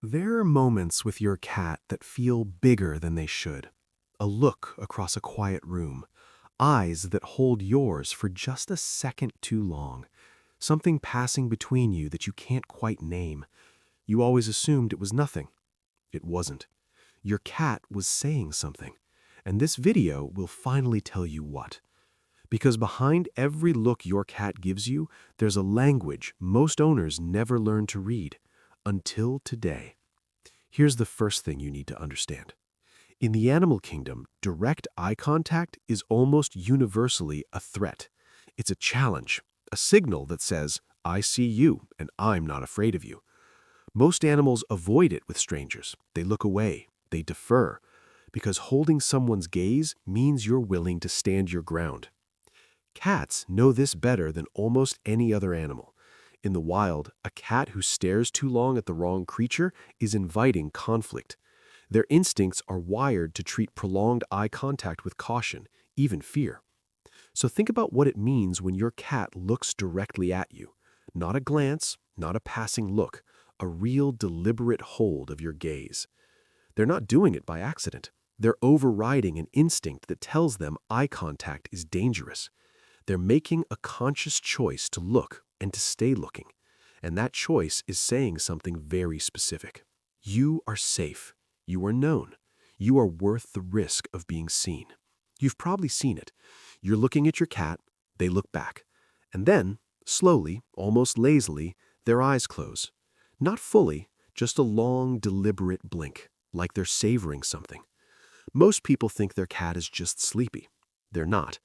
There are moments with your cat that feel bigger than they should. A look across a quiet room, eyes that hold yours for just a second too long, something passing between you that you can't quite name. You always assumed it was nothing. It wasn't. Your cat was saying something, and this video will finally tell you what. Because behind every look your cat gives you, there's a language most owners never learn to read. Until today. Here's the first thing you need to understand. In the animal kingdom, direct eye contact is almost universally a threat. It's a challenge, a signal that says, I see you and I'm not afraid of you. Most animals avoid it with strangers. They look away, they defer, because holding someone's gaze means you're willing to stand your ground. Cats know this better than almost any other animal. In the wild, a cat who stares too long at the wrong creature is inviting conflict. Their instincts are wired to treat prolonged eye contact with caution, even fear. So think about what it means when your cat looks directly at you. Not a glance, not a passing look, a real deliberate hold of your gaze. They're not doing it by accident. They're overriding an instinct that tells them eye contact is dangerous. They're making a conscious choice to look and to stay looking. And that choice is saying something very specific. You are safe. You are known. You are worth the risk of being seen. You've probably seen it. You're looking at your cat, they look back. And then, slowly, almost lazily, their eyes close. Not fully, just a long, deliberate blink, like they're savoring something. Most people think their cat is just sleepy. They're not.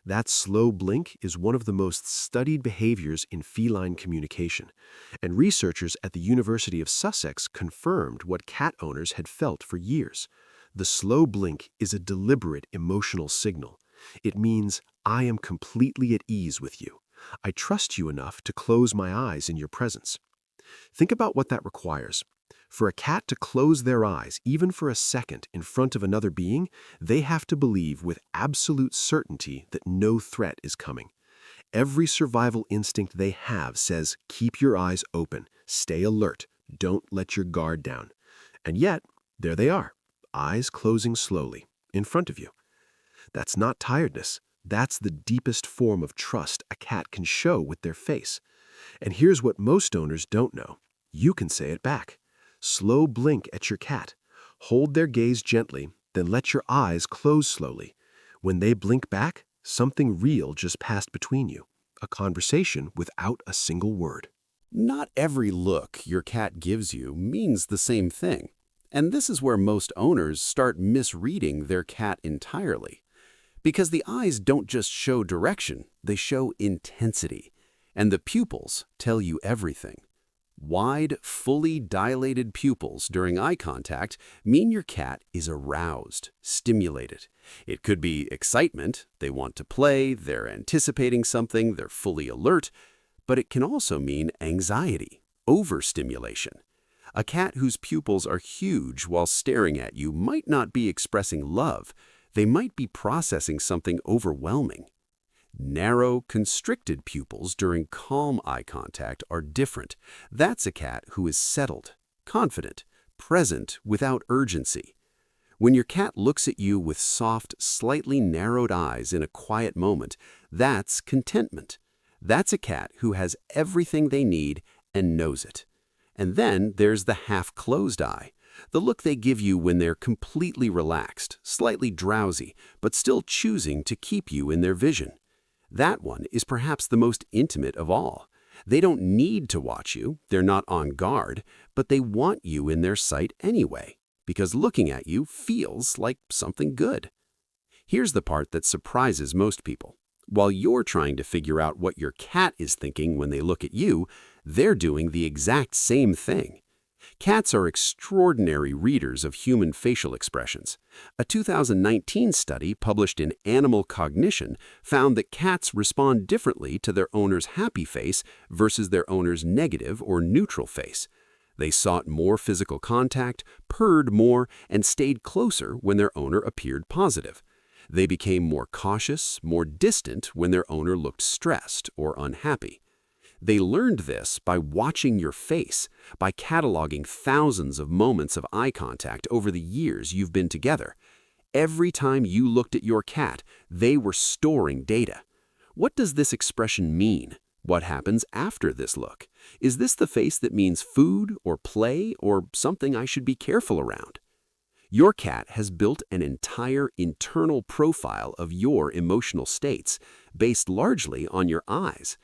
That slow blink is one of the most studied behaviors in feline communication, and researchers at the University of Sussex confirmed what cat owners had felt for years. The slow blink is a deliberate emotional signal. It means, I am completely at ease with you. I trust you enough to close my eyes in your presence. Think about what that requires. For a cat to close their eyes, even for a second, in front of another being, they have to believe with absolute certainty that no threat is coming. Every survival instinct they have says, keep your eyes open, stay alert, don't let your guard down. And yet, there they are, eyes closing slowly, in front of you. That's not tiredness. That's the deepest form of trust a cat can show with their face. And here's what most owners don't know. You can say it back. Slow blink at your cat. Hold their gaze gently, then let your eyes close slowly. When they blink back, something real just passed between you. A conversation without a single word. Not every look your cat gives you means the same thing. And this is where most owners start misreading their cat entirely. Because the eyes don't just show direction, they show intensity. And the pupils tell you everything. Wide, fully dilated pupils during eye contact mean your cat is aroused, stimulated. It could be excitement, they want to play, they're anticipating something, they're fully alert, but it can also mean anxiety, overstimulation. A cat whose pupils are huge while staring at you might not be expressing love, they might be processing something overwhelming. Narrow, constricted pupils during calm eye contact are different. That's a cat who is settled, confident, present without urgency. When your cat looks at you with soft, slightly narrowed eyes in a quiet moment, that's contentment. That's a cat who has everything they need and knows it. And then there's the half-closed eye, the look they give you when they're completely relaxed, slightly drowsy, but still choosing to keep you in their vision. That one is perhaps the most intimate of all. They don't need to watch you, they're not on guard, but they want you in their sight anyway, because looking at you feels like something good. Here's the part that surprises most people. While you're trying to figure out what your cat is thinking when they look at you, they're doing the exact same thing. Cats are extraordinary readers of human facial expressions. A 2019 study published in Animal Cognition found that cats respond differently to their owner's happy face versus their owner's negative or neutral face. They sought more physical contact, purred more, and stayed closer when their owner appeared positive. They became more cautious, more distant when their owner looked stressed or unhappy. They learned this by watching your face, by cataloging thousands of moments of eye contact over the years you've been together. Every time you looked at your cat, they were storing data. What does this expression mean? What happens after this look? Is this the face that means food or play or something I should be careful around? Your cat has built an entire internal profile of your emotional states, based largely on your eyes.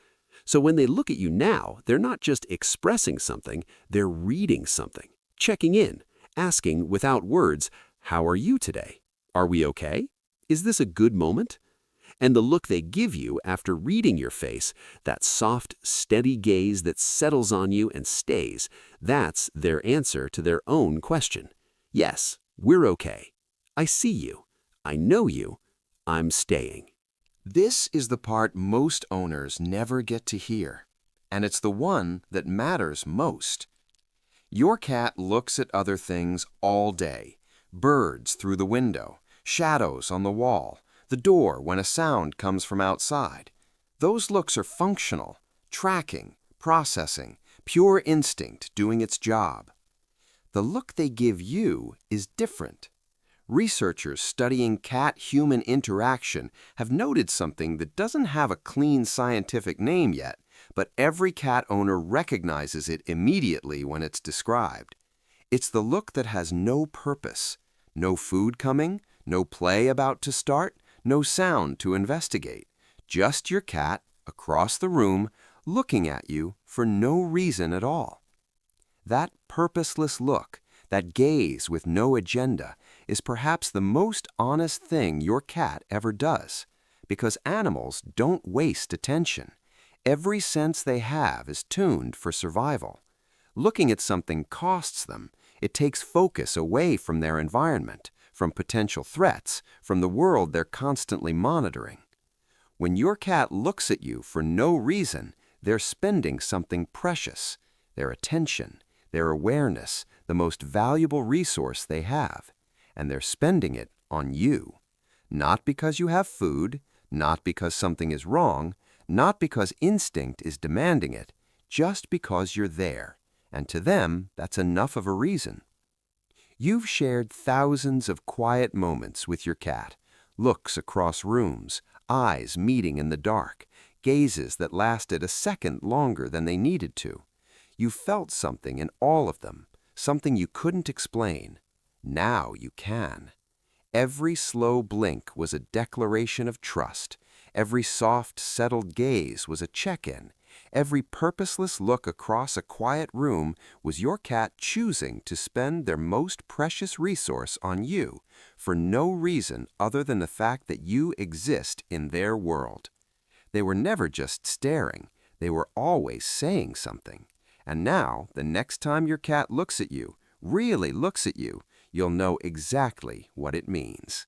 So when they look at you now, they're not just expressing something, they're reading something, checking in, asking without words, "How are you today? Are we okay? Is this a good moment?" And the look they give you after reading your face, that soft, steady gaze that settles on you and stays, that's their answer to their own question. Yes, we're okay. I see you. I know you. I'm staying. This is the part most owners never get to hear, and it's the one that matters most. Your cat looks at other things all day: birds through the window, shadows on the wall, the door when a sound comes from outside. Those looks are functional, tracking, processing, pure instinct doing its job. The look they give you is different. Researchers studying cat-human interaction have noted something that doesn't have a clean scientific name yet, but every cat owner recognizes it immediately when it's described. It's the look that has no purpose: no food coming, no play about to start, no sound to investigate. Just your cat, across the room, looking at you for no reason at all. That purposeless look, that gaze with no agenda, is perhaps the most honest thing your cat ever does, because animals don't waste attention. Every sense they have is tuned for survival. Looking at something costs them. It takes focus away from their environment, from potential threats, from the world they're constantly monitoring. When your cat looks at you for no reason, they're spending something precious: their attention, their awareness, the most valuable resource they have. And they're spending it on you. Not because you have food, not because something is wrong, not because instinct is demanding it, just because you're there. And to them, that's enough of a reason. You've shared thousands of quiet moments with your cat, looks across rooms, eyes meeting in the dark, gazes that lasted a second longer than they needed to. You felt something in all of them, something you couldn't explain. Now you can. Every slow blink was a declaration of trust. Every soft, settled gaze was a check-in. Every purposeless look across a quiet room was your cat choosing to spend their most precious resource on you for no reason other than the fact that you exist in their world. They were never just staring. They were always saying something. And now, the next time your cat looks at you, really looks at you, you'll know exactly what it means.